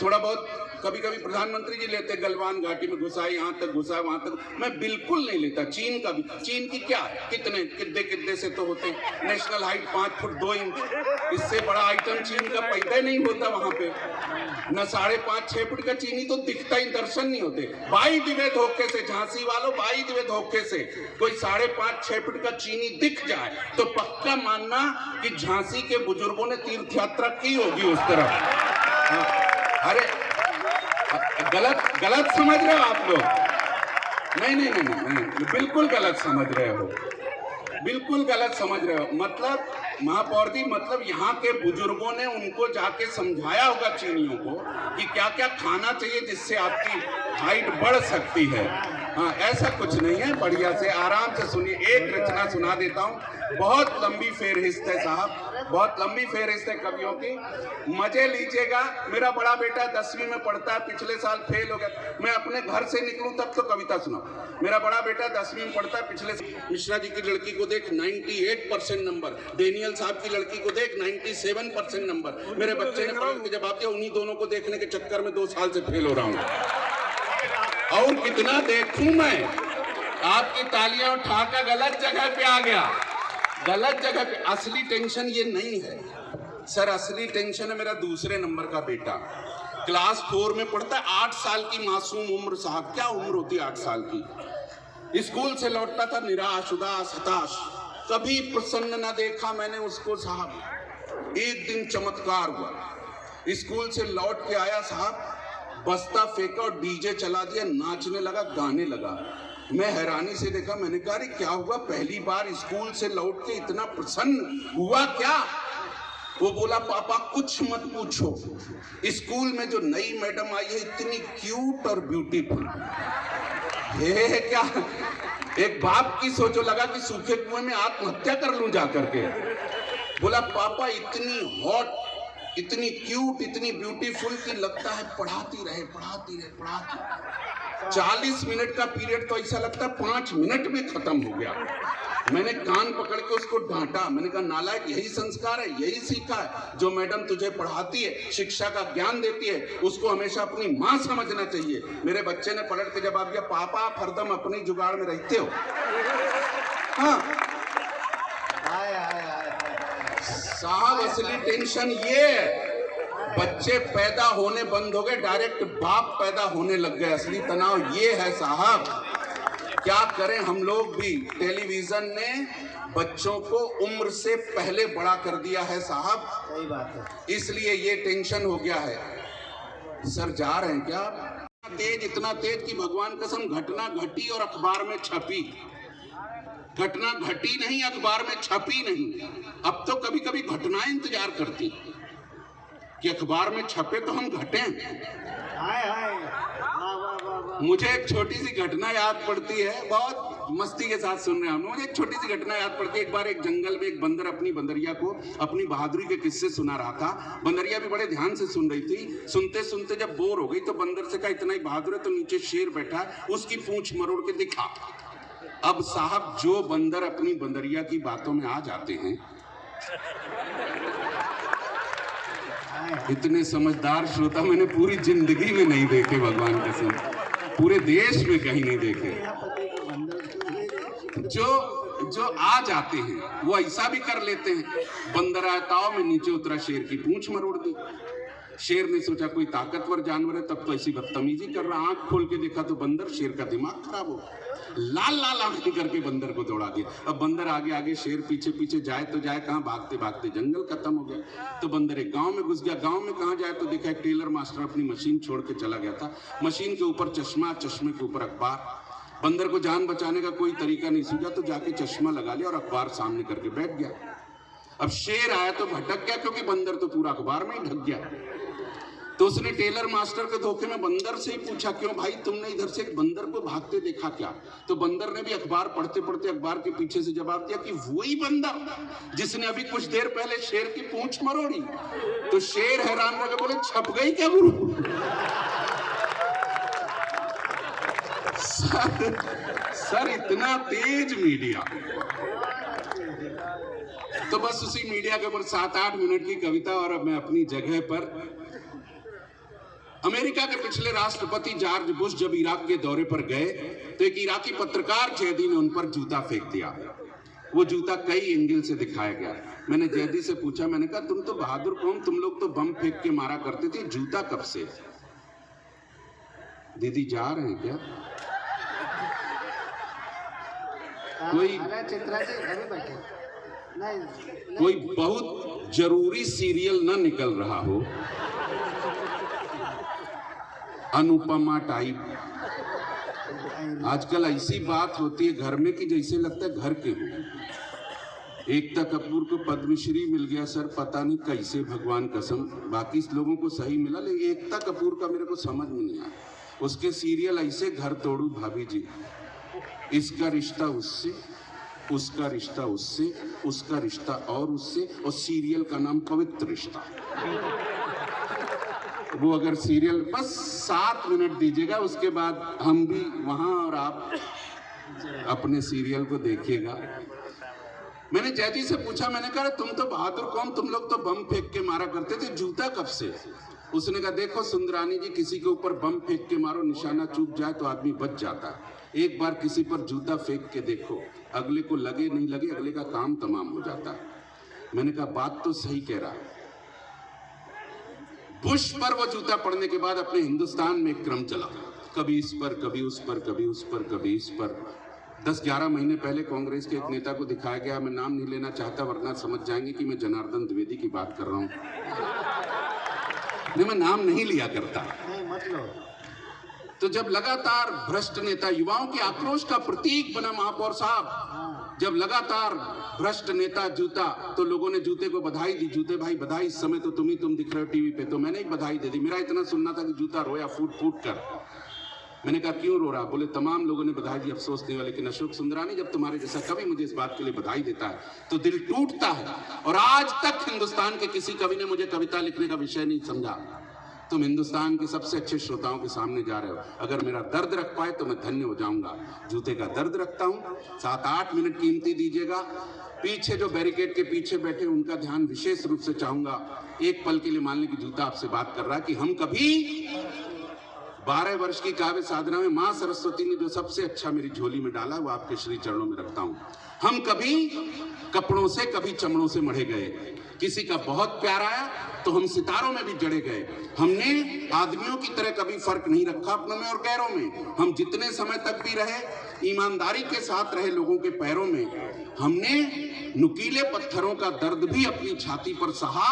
थोड़ा बहुत कभी प्रधानमंत्री जी लेते, गलवान घाटी में घुसा, यहाँ तक घुसा, वहां तक। मैं बिल्कुल नहीं लेता। चीन का भी, चीन की क्या है, कितने से तो होते हैं। नेशनल हाइट 5 फुट 2 इंच, इससे बड़ा आइटम चीन का पैदा ही नहीं होता वहां पे। न 5.5-6 फुट का चीनी तो दिखता ही, दर्शन नहीं होते। बाई दिवे धोखे से, झांसी वालों, बाई दिवे धोखे से कोई 5.5-6 फुट का चीनी दिख जाए तो पक्का मानना कि झांसी के बुजुर्गों ने तीर्थ यात्रा की होगी उस तरफ। अरे गलत समझ रहे हो आप लोग? नहीं, बिल्कुल गलत समझ रहे हो, बिल्कुल गलत समझ रहे हो। मतलब महापौर जी, मतलब यहाँ के बुजुर्गों ने उनको जाके समझाया होगा चीनियों को कि क्या क्या खाना चाहिए जिससे आपकी हाइट बढ़ सकती है। हाँ, ऐसा कुछ नहीं है। बढ़िया से आराम से सुनिए। एक रचना सुना देता हूँ, बहुत लंबी फेहरिस्त है साहब, बहुत लंबी फेहरिस्त है कवियों की, मजे लीजिएगा। मेरा बड़ा बेटा 10वीं में पढ़ता है, पिछले साल फेल हो गया। मैं अपने घर से निकलूं तब तो कविता सुनाऊं। मेरा बड़ा बेटा 10वीं में पढ़ता है, पिछले मिश्रा जी की लड़की को देख 98% नंबर, डेनियल साहब की लड़की को देख 97% नंबर। मेरे बच्चे ने पढ़ के जवाब दिया, उन्हीं दोनों को देखने के चक्कर में 2 साल से फेल हो रहा हूँ। और कितना देखूं मैं? आपकी तालियां उठाकर गलत जगह पे आ गया, गलत जगह पे। असली टेंशन ये नहीं है सर, असली टेंशन है मेरा दूसरे नंबर का बेटा, क्लास 4 में पढ़ता है, 8 साल की मासूम उम्र साहब। क्या उम्र होती है 8 साल की? स्कूल से लौटता था निराश, उदास, हताश, कभी प्रसन्न ना देखा मैंने उसको साहब। एक दिन चमत्कार हुआ, स्कूल से लौट के आया साहब, बस्ता फेंका और डीजे चला दिया, नाचने लगा, गाने लगा। मैं हैरानी से देखा, मैंने कहा अरे क्या हुआ, पहली बार स्कूल से लौट के इतना प्रसन्न हुआ क्या? वो बोला पापा कुछ मत पूछो, स्कूल में जो नई मैडम आई है इतनी क्यूट और ब्यूटीफुल है। क्या एक बाप की सोचो, लगा कि सूखे कुएं में आत्महत्या कर लूं जा करके। बोला पापा इतनी हॉट, इतनी क्यूट, इतनी ब्यूटीफुल कि लगता है पढ़ाती रहे। 40 मिनट का पीरियड तो ऐसा लगता है 5 मिनट में खत्म हो गया। मैंने कान पकड़ के उसको डांटा। मैंने कहा नालायक, यही संस्कार है, यही सीखा है जो मैडम तुझे पढ़ाती है, शिक्षा का ज्ञान देती है, उसको हमेशा अपनी माँ समझना चाहिए। मेरे बच्चे ने पलट के जवाब दिया, पापा आप हरदम अपनी जुगाड़ में रहते हो। हाँ साहब, असली टेंशन ये है, बच्चे पैदा होने बंद हो गए, डायरेक्ट बाप पैदा होने लग गए। असली तनाव ये है साहब। क्या करें हम लोग भी, टेलीविजन ने बच्चों को उम्र से पहले बड़ा कर दिया है साहब। सही बात है। इसलिए ये टेंशन हो गया है। सर जा रहे हैं क्या? तेज, इतना तेज कि भगवान कसम घटना घटी और अखबार में छपी। घटना घटी नहीं, अखबार में छपी नहीं। अब तो कभी कभी घटनाएं इंतजार करती कि अखबार में छपे तो हम घटें। मुझे एक छोटी सी घटना याद पड़ती है, बहुत मस्ती के साथ सुन रहे हैं हम। मुझे एक छोटी सी घटना याद पड़ती है। एक बार एक जंगल में एक बंदर अपनी बंदरिया को अपनी बहादुरी के किस्से सुना रहा था। बंदरिया भी बड़े ध्यान से सुन रही थी। सुनते सुनते जब बोर हो गई तो बंदर से कहा, इतना ही बहादुर है तो नीचे शेर बैठा है, उसकी पूंछ मरोड़ के दिखा। अब साहब, जो बंदर अपनी बंदरिया की बातों में आ जाते हैं, इतने समझदार श्रोता मैंने पूरी जिंदगी में नहीं देखे, भगवान कसम, पूरे देश में कहीं नहीं देखे। जो आ जाते हैं वो ऐसा भी कर लेते हैं। बंदर आया ताव में, नीचे उतरा, शेर की पूंछ मरोड़ दी। शेर ने सोचा कोई ताकतवर जानवर है, तब तो ऐसी बदतमीजी कर रहा। आंख खोल के देखा तो बंदर, शेर का दिमाग खराब हो, लाल लाल आंखें करके बंदर को दौड़ा दिया। अब बंदर आगे आगे, शेर पीछे पीछे, जाए तो जाए कहाँ, भागते भागते जंगल खत्म हो गया। तो बंदर एक गांव में घुस गया। गांव में कहाँ जाए तो देखा एक टेलर मास्टर अपनी मशीन छोड़ के चला गया था। मशीन के ऊपर चश्मा, चश्मे के ऊपर अखबार। बंदर को जान बचाने का कोई तरीका नहीं सूझा तो जाके चश्मा लगा लिया और अखबार सामने करके बैठ गया। अब शेर आया तो भटक गया, क्योंकि बंदर तो पूरा अखबार में ही ढक गया। तो उसने टेलर मास्टर के धोखे में बंदर से ही पूछा, क्यों भाई तुमने इधर से एक बंदर को भागते देखा क्या? तो बंदर ने भी अखबार पढ़ते पढ़ते अखबार के पीछे से जवाब दिया कि वही बंदर जिसने अभी कुछ देर पहले शेर की पूंछ मरोड़ी। तो शेर हैरान रह गए, बोले छप गई क्या गुरु? सर इतना तेज मीडिया। तो बस उसी मीडिया के ऊपर 7-8 मिनट की कविता। और अब मैं अपनी जगह पर। अमेरिका के पिछले राष्ट्रपति जॉर्ज बुश जब इराक के दौरे पर गए तो एक इराकी पत्रकार जैदी ने उन पर जूता फेंक दिया। वो जूता कई एंगल से दिखाया गया। मैंने जैदी से पूछा, मैंने कहा तुम तो बहादुर कौम, तुम लोग तो बम फेंक के मारा करते थे, जूता कब से? दीदी जा रहे हैं क्या? कोई बहुत जरूरी सीरियल न निकल रहा हो, अनुपमा टाइप। आजकल ऐसी बात होती है घर में कि जैसे लगता है घर के हो। एकता कपूर को पद्मश्री मिल गया सर, पता नहीं कैसे, भगवान कसम। बाकी लोगों को सही मिला, लेकिन एकता कपूर का मेरे को समझ में नहीं आया। उसके सीरियल ऐसे घर तोड़ू भाभी जी, इसका रिश्ता उससे, उसका रिश्ता उससे, उसका रिश्ता और उससे, और सीरियल का नाम पवित्र रिश्ता। वो अगर सीरियल बस 7 मिनट दीजिएगा, उसके बाद हम भी वहां और आप अपने सीरियल को देखिएगा। मैंने जैदी से पूछा, मैंने कहा तुम तो बहादुर कौम, तुम लोग तो बम फेंक के मारा करते थे, जूता कब से? उसने कहा देखो सुंदरानी जी, किसी के ऊपर बम फेंक के मारो, निशाना चूक जाए तो आदमी बच जाता है। एक बार किसी पर जूता फेंक के देखो, अगले को लगे नहीं लगे, अगले का काम तमाम हो जाता है। मैंने कहा बात तो सही कह रहा है। बुश पर वो जूता पड़ने के बाद अपने हिंदुस्तान में एक क्रम चला, कभी इस पर, कभी उस पर, कभी उस पर, कभी इस पर। 10-11 महीने पहले कांग्रेस के एक नेता को दिखाया गया, मैं नाम नहीं लेना चाहता वरना समझ जाएंगे कि मैं जनार्दन द्विवेदी की बात कर रहा हूं। नहीं, मैं नाम नहीं लिया करता। तो जब लगातार भ्रष्ट नेता युवाओं के आक्रोश का प्रतीक बना महापौर साहब, जब लगातार भ्रष्ट नेता जूता, तो लोगों ने जूते को बधाई दी। जूते भाई बधाई, इस समय तो तुम दिख रहे हो टीवी पे, तो मैंने एक बधाई दे दी। मेरा इतना सुनना था कि जूता रोया फूट फूट कर। मैंने कहा क्यों रो रहा? बोले तमाम लोगों ने बधाई दी, अफसोस नहीं हुआ, लेकिन अशोक सुंदरानी जब तुम्हारे जैसा कवि मुझे इस बात के लिए बधाई देता है तो दिल टूटता है। और आज तक हिंदुस्तान के किसी कवि ने मुझे कविता लिखने का विषय नहीं समझा। तुम हिंदुस्तान के सबसे अच्छे श्रोताओं के सामने जा रहे हो। अगर मेरा दर्द रख पाए तो मैं धन्य हो जाऊंगा। जूते का दर्द रखता हूं। 7-8 मिनट कीमती दीजिएगा। पीछे जो बैरिकेड के पीछे बैठे उनका ध्यान विशेष रूप से चाहूंगा। एक पल के लिए मान लें कि जूता आपसे बात कर रहा है कि हम कभी 12 वर्ष की काव्य साधना में मां सरस्वती ने जो सबसे अच्छा मेरी झोली में डाला वो आपके श्री चरणों में रखता हूं। हम कभी कपड़ों से कभी चमड़ों से मढ़े गए। किसी का बहुत प्यार आया तो हम सितारों में भी जड़े गए। हमने आदमियों की तरह कभी फर्क नहीं रखा अपनों में और गैरों में। हम जितने समय तक भी रहे ईमानदारी के साथ रहे लोगों के पैरों में। हमने नुकीले पत्थरों का दर्द भी अपनी छाती पर सहा,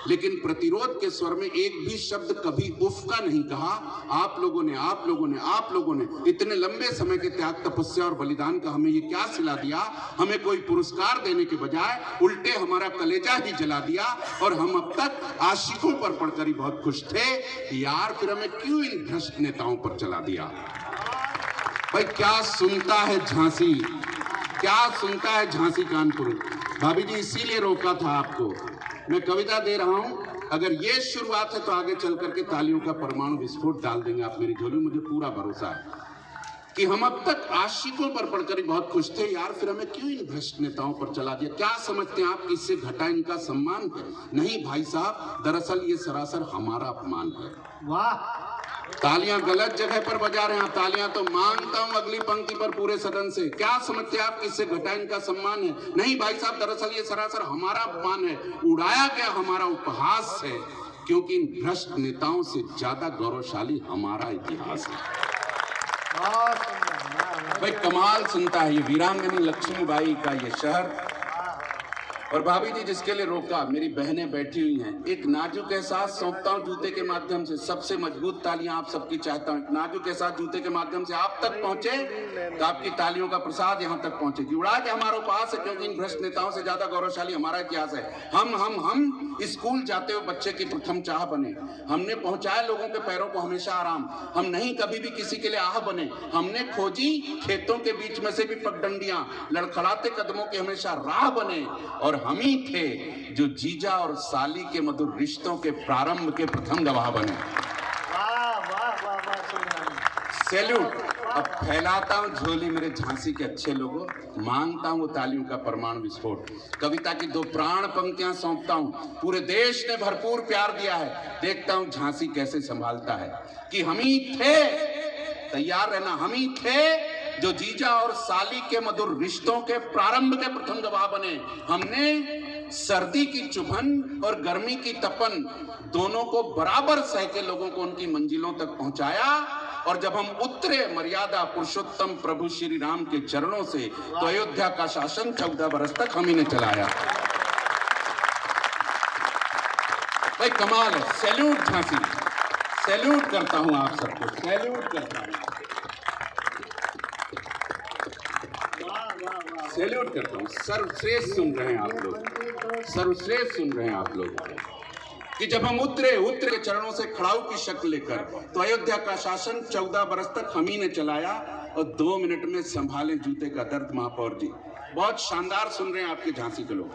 लेकिन प्रतिरोध के स्वर में एक भी शब्द कभी उफ का नहीं कहा। आप लोगों ने इतने लंबे समय के त्याग, तपस्या और बलिदान का हमें ये क्या सिला दिया। हमें कोई पुरस्कार देने के बजाय उल्टे हमारा कलेजा ही जला दिया। और हम अब तक आशिकों पर पढ़कर ही बहुत खुश थे। यार फिर हमें क्यों इन भ्रष्ट नेताओं पर चला दिया। भाई क्या सुनता है झांसी, क्या सुनता है झांसी कानपुर। भाभी जी इसीलिए रोका था आपको। मैं कविता दे रहा हूं, अगर ये शुरुआत है तो आगे चल करके तालियों का परमाणु विस्फोट डाल देंगे आप मेरी झोली। मुझे पूरा भरोसा है कि हम अब तक आशिकों पर पढ़कर ही बहुत खुश थे। यार फिर हमें क्यों इन भ्रष्ट नेताओं पर चला दिया। क्या समझते हैं आप कि इससे घटा इनका सम्मान है? नहीं भाई साहब, दरअसल ये सरासर हमारा अपमान है। वाह, तालियां गलत जगह पर बजा रहे हैं आप। तालियां तो मांगता हूं अगली पंक्ति पर पूरे सदन से। क्या समझते हैं आप कि इससे घटा इनका सम्मान है? नहीं भाई साहब, दरअसल ये सरासर हमारा अपमान है। उड़ाया गया हमारा उपहास है, क्योंकि इन भ्रष्ट नेताओं से ज्यादा गौरवशाली हमारा इतिहास है। भाई कमाल सुनता है ये वीरांगनी लक्ष्मीबाई का ये शहर। और भाभी जी जिसके लिए रोका, मेरी बहनें बैठी हुई हैं। एक नाजुक एहसास सौंपता हूं जूते के माध्यम से। सबसे मजबूत तालियां आप सबकी चाहता हूं। एक नाजुक एहसास जूते के माध्यम से आप तक पहुंचे तो आपकी तालियों का प्रसाद यहां तक पहुंचे कि उड़ा के हमारा उपहास है, क्योंकि इन भ्रष्ट नेताओं से ज्यादा गौरवशाली हमारा इतिहास है। हम स्कूल जाते हुए बच्चे की प्रथम चाह बने। हमने पहुंचाया लोगों के पैरों को हमेशा आराम। हम नहीं कभी भी किसी के लिए आह बने। हमने खोजी खेतों के बीच में से भी पगडंडियां, लड़खड़ाते कदमों की हमेशा राह बने। और हम ही थे जो जीजा और साली के मधुर रिश्तों के प्रारंभ के प्रथम गवाह बने। सैल्यूट। अब फैलाता हूं झोली मेरे झांसी के अच्छे लोगों, मांगता हूं वो तालियों का परमाणु विस्फोट। कविता की 2 प्राण पंक्तियां सौंपता हूं। पूरे देश ने भरपूर प्यार दिया है, देखता हूं झांसी कैसे संभालता है। कि हम ही थे, तैयार रहना, हम ही थे जो जीजा और साली के मधुर रिश्तों के प्रारंभ के प्रथम गवाह बने। हमने सर्दी की चुभन और गर्मी की तपन दोनों को बराबर सह के लोगों को उनकी मंजिलों तक पहुंचाया। और जब हम उतरे मर्यादा पुरुषोत्तम प्रभु श्री राम के चरणों से, तो अयोध्या का शासन 14 बरस तक हम ही ने चलाया। भाई कमाल है। सैल्यूट झांसी, सैल्यूट करता हूं आप सबको, सैल्यूट करता हूं, सैल्यूट करता हूं। सर्वश्रेष्ठ सुन रहे हैं आप लोग, सर्वश्रेष्ठ सुन रहे हैं आप लोग। कि जब हम उतरे के चरणों से खड़ाऊ की शक्ल लेकर, तो अयोध्या का शासन 14 बरस तक हम ही ने चलाया। और 2 मिनट में संभाले जूते का दर्द महापौर जी। बहुत शानदार सुन रहे हैं आपके झांसी के लोग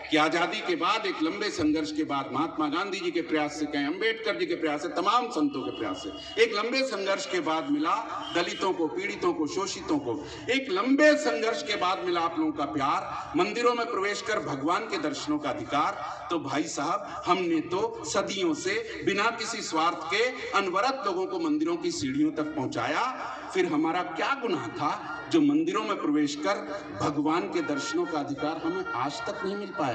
कि आजादी के बाद एक लंबे संघर्ष के बाद, महात्मा गांधी जी के प्रयास से कहें, अंबेडकर जी के प्रयास से, तमाम संतों के प्रयास से, एक लंबे संघर्ष के बाद मिला दलितों को, पीड़ितों को, शोषितों को। एक लंबे संघर्ष के बाद मिला आप लोगों का प्यार, मंदिरों में प्रवेश कर भगवान के दर्शनों का अधिकार। तो भाई साहब, हमने तो सदियों से बिना किसी स्वार्थ के अनवरत लोगों को मंदिरों की सीढ़ियों तक पहुंचाया। फिर हमारा क्या गुनाह था जो मंदिरों में प्रवेश कर भगवान के दर्शनों का अधिकार हमें आज तक नहीं मिल पाया।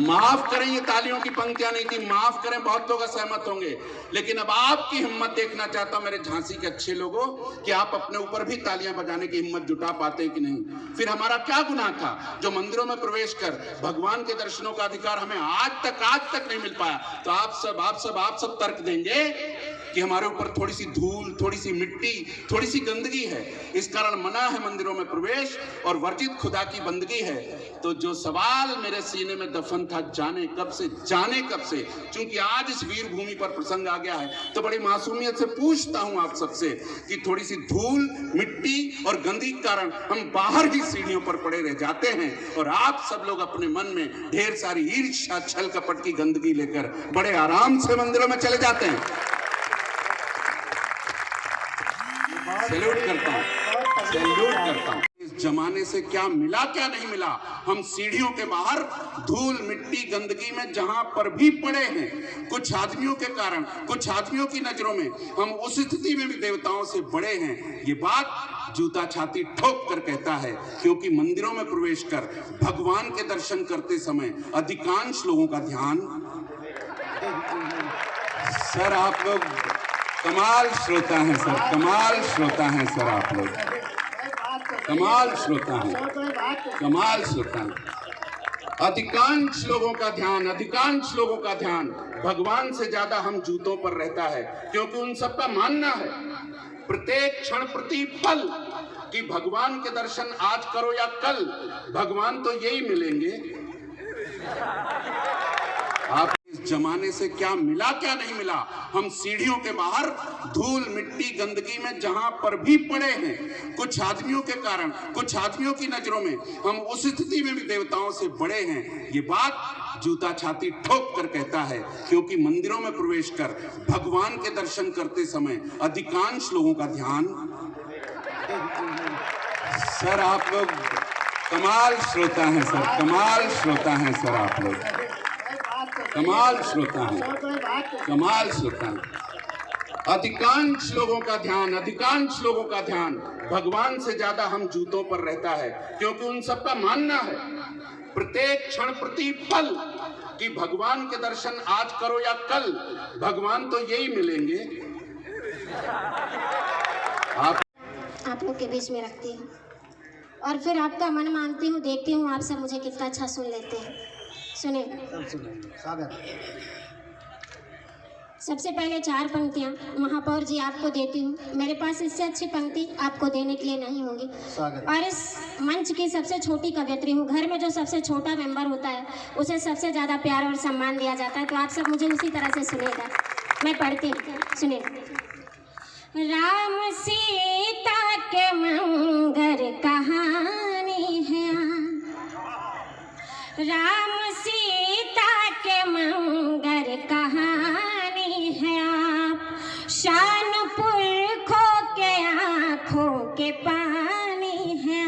माफ करें, ये तालियों की पंक्तियां नहीं थी, माफ करें, बहुत लोग असहमत होंगे, लेकिन अब आपकी हिम्मत देखना चाहता हूं मेरे झांसी के अच्छे लोगों कि आप अपने ऊपर भी तालियां बजाने की हिम्मत जुटा पाते हैं कि नहीं। फिर हमारा क्या गुनाह था जो मंदिरों में प्रवेश कर भगवान के दर्शनों का अधिकार हमें आज तक नहीं मिल पाया। तो आप सब तर्क देंगे कि हमारे ऊपर थोड़ी सी धूल, थोड़ी सी मिट्टी, थोड़ी सी गंदगी है, इस कारण मना है मंदिरों में प्रवेश और वर्जित खुदा की बंदगी है। तो जो सवाल मेरे सीने में दफन था जाने कब से, चूंकि आज इस वीर भूमि पर प्रसंग आ गया है, तो बड़ी मासूमियत से पूछता हूं आप सबसे कि थोड़ी सी धूल, मिट्टी और गंदगी के कारण हम बाहर ही सीढ़ियों पर पड़े रह जाते हैं और आप सब लोग अपने मन में ढेर सारी ईर्ष्या, छल कपट की गंदगी लेकर बड़े आराम से मंदिरों में चले जाते हैं। सैल्यूट करता हूं। इस जमाने से क्या मिला क्या नहीं मिला, हम सीढ़ियों के बाहर धूल, मिट्टी, गंदगी में जहां पर भी पड़े हैं, कुछ आदमियों के कारण, कुछ आदमियों की नजरों में हम उस स्थिति में भी देवताओं से बड़े हैं। ये बात जूता छाती ठोक कर कहता है, क्योंकि मंदिरों में प्रवेश कर भगवान के दर्शन करते समय अधिकांश लोगों का ध्यान, सर आप लोग कमाल श्रोता हैं सर, कमाल श्रोता हैं सर, आप लोग कमाल श्रोता हैं। अधिकांश लोगों का ध्यान भगवान से ज्यादा हम जूतों पर रहता है, क्योंकि उन सबका मानना है प्रत्येक क्षण प्रति पल कि भगवान के दर्शन आज करो या कल, भगवान तो यही मिलेंगे। आप इस जमाने से क्या मिला क्या नहीं मिला, हम सीढ़ियों के बाहर धूल, मिट्टी, गंदगी में जहां पर भी पड़े हैं, कुछ आदमियों के कारण, कुछ आदमियों की नजरों में हम उस स्थिति में भी देवताओं से बड़े हैं। ये बात जूता छाती ठोक कर कहता है, क्योंकि मंदिरों में प्रवेश कर भगवान के दर्शन करते समय अधिकांश लोगों का ध्यान, सर आप लोग कमाल श्रोता हैं सर, कमाल श्रोता हैं सर, आप लोग कमाल श्रोता हैं। अधिकांश लोगों का ध्यान भगवान से ज्यादा हम जूतों पर रहता है, क्योंकि उन सबका मानना है प्रत्येक क्षण प्रति पल कि भगवान के दर्शन आज करो या कल, भगवान तो यही मिलेंगे। आप लोग के बीच में रखती हूँ और फिर आपका मन मानती हूँ, देखती हूँ आप सब मुझे कितना अच्छा सुन लेते हैं। सुने सागर। सबसे पहले 4 पंक्तियाँ महापौर जी आपको देती हूँ। मेरे पास इससे अच्छी पंक्ति आपको देने के लिए नहीं होगी। और इस मंच की सबसे छोटी कवयित्री हूँ। घर में जो सबसे छोटा मेंबर होता है उसे सबसे ज़्यादा प्यार और सम्मान दिया जाता है, तो आप सब मुझे उसी तरह से सुनेगा। मैं पढ़ती हूँ, सुने। राम सीता के मंगल कहानी है, राम सीता के मंगल कहानी है। आप शानपुर खो के आँखों के पानी है,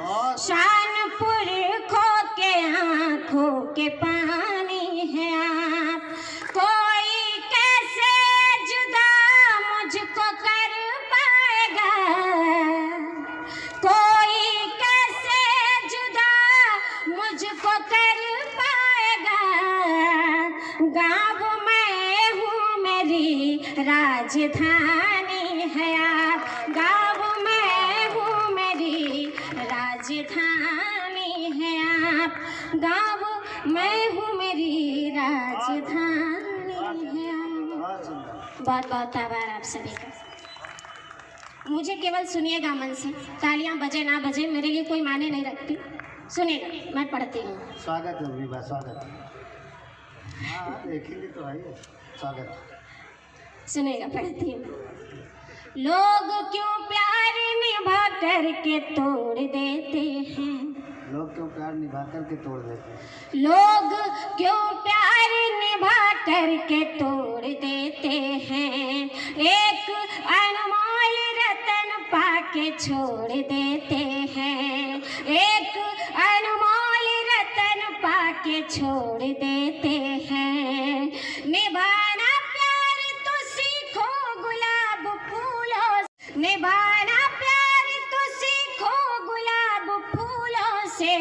आप शानपुर खो के आँखों के पानी है। आप कोई कैसे जुदा मुझको कर पाएगा, कोई कैसे जुदा मुझको कर पाएगा। गाँव में हूँ मेरी राजधानी है, आप गाँव में हूँ मेरी राजधानी है, आप गाँव में हूँ मेरी राजधानी है। बहुत बहुत आभार आप सभी का। मुझे केवल सुनिएगा मन से, तालियां बजे ना बजे मेरे लिए कोई माने नहीं रखती। सुनिएगा, मैं पढ़ती हूँ। स्वागत है विभा, स्वागत। हाँ देखेंगे तो आइए, स्वागत। सुनिएगा, पढ़ती हूँ। लोग क्यों प्यार निभा करके तोड़ देते हैं, लोग क्यों प्यार निभा करके तोड़ देते हैं, लोग क्यों प्यार निभा करके तोड़ देते हैं। एक अनमोल रतन पाके छोड़ देते हैं, एक अनमोल रतन पाके छोड़ देते हैं। निभाना प्यार तो सीखो गुलाब फूलों, निभाना प्यार तो सीखो गुलाब फूलों से,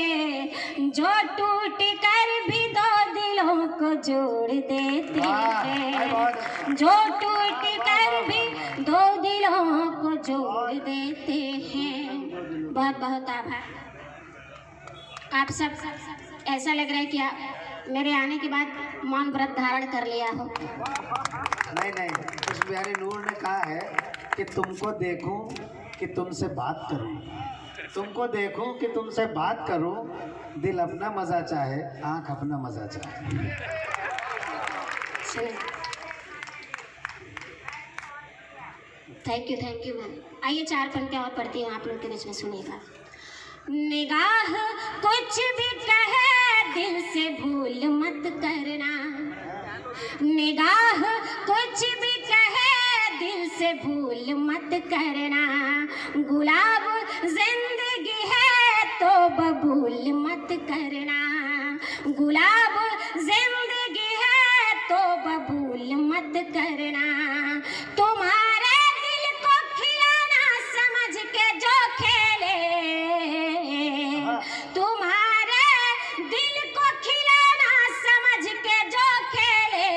जो टूट कर भी दो दिलों को जोड़ देते हैं, जो टूट कर भी दो दिलों को जोड़ देते हैं। बहुत बहुत आभार। आप सब ऐसा लग रहा है कि मेरे आने के बाद मौन व्रत धारण कर लिया हो। नहीं नहीं, खुश बिहारी नूर ने कहा है कि तुमको देखूं कि तुमसे बात करूं, तुमको देखूं कि तुमसे बात करूं, दिल अपना मजा चाहे, आंख अपना मजा चाहे। Thank you ma'am. आइए 4 पंक्तियाँ और पढ़ती हूँ, आप लोग के बीच में सुनिएगा। निगाह कुछ भी कहे दिल से भूल मत करना, निगाह कुछ भी कहे दिल से भूल मत करना, गुलाब जिंदगी है तो बबूल मत करना, गुलाब जिंदगी है तो बबूल मत करना, तुम्हारे दिल को खिलाना समझ के जो खेले, तुम्हारे दिल को खिलाना समझ के जो खेले,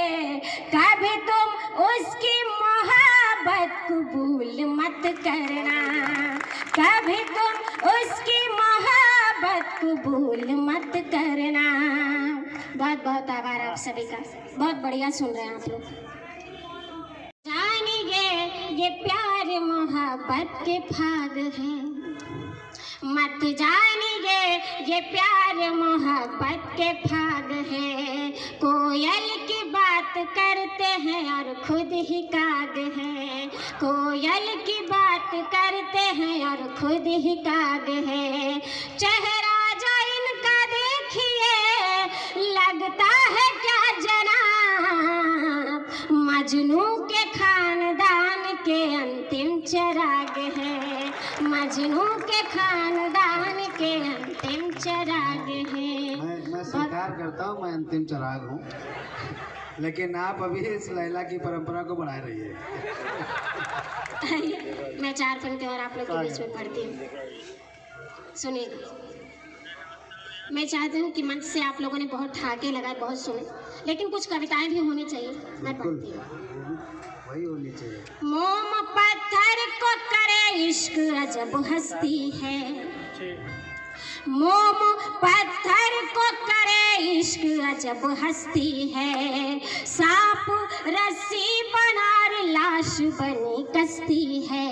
कभी तुम उसकी मोहब्बत कबूल मत करना, कभी तुम उसकी मोहब्बत कबूल मत करना। बहुत बहुत आभार आप सभी का, बहुत बढ़िया सुन रहे हैं आप लोग। जानिए ये प्यार मोहब्बत के भाग हैं, मत जानिए ये प्यार मोहब्बत के भाग हैं, कोयल की बात करते हैं और खुद ही काग है, कोयल की बात करते हैं और खुद ही काग है, चेहरा जो इनका देखिए लगता है क्या जनाब, मजनू के खानदान के अंतिम चिराग है, मजनू के खानदान के अंतिम चिराग है। मैं स्वीकार करता हूँ मैं अंतिम चिराग हूँ, लेकिन आप अभी इस लैला की परंपरा को बढ़ा रही है। मैं 4 पंक्तियाँ और आप लोग के बीच में पढ़ती हूँ, सुनिएगा। मैं चाहती हूँ कि मंच से आप लोगों ने बहुत ठाके लगाए, बहुत सुने, लेकिन कुछ कविताएं भी होनी चाहिए। मैं पढ़ती हूँ। वही होनी चाहिए। मोम पत्थर को करे इश्क अजब हस्ती है, मोम पत्थर को करे इश्क अजब हस्ती है, सांप रस्सी बना लाश बनी कश्ती है,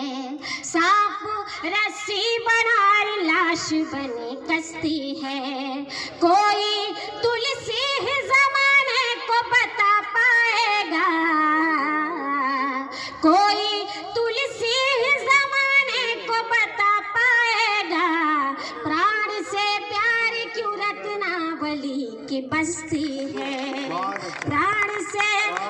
सांप रस्सी बना लाश बनी कश्ती है, कोई तुलसी ही जमाने को बता पाएगा, कोई तुलसी ही जमाने को बता पाएगा, प्राण से प्यार क्यों रत्नावली की बस्ती है, प्राण से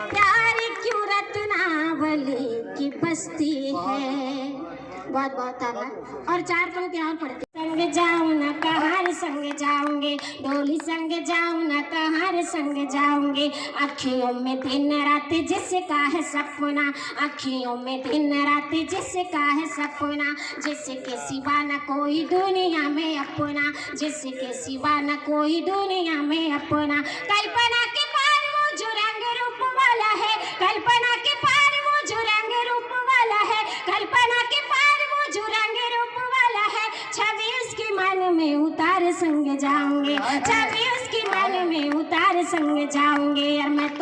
प्यार क्यों रत्नावली की बस्ती है। बहुत बहुत आभार। और 4 पंक्तियाँ और पढ़ते। संग जाऊँ न कहाँ संग जाऊंगे, डोली संग जाऊँ न कहाँ संग जाऊंगे, अखियों में दिन रात जिसका है सपना, अखियों में दिन रात जिसका है सपना, जिसके सिवा न कोई दुनिया में अपना, जिसके सिवा न कोई दुनिया में अपना, कल्पना के पार वो जो रंग रूप वाला है, कल्पना के पार वो जो रंग रूप वाला है, कल्पना के पार वो जो रंग रूप वाला है, छवि उसकी मन में उतार संग जाऊंगे, छवि उसकी मन में उतार संग जाऊंगे, और मैं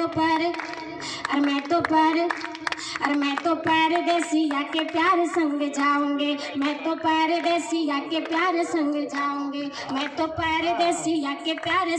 तो परदेसिया के प्यार संग जाऊंगे, मैं तो परदेसिया के प्यार संग जाऊंगे, मैं तो परदेसिया के प्यार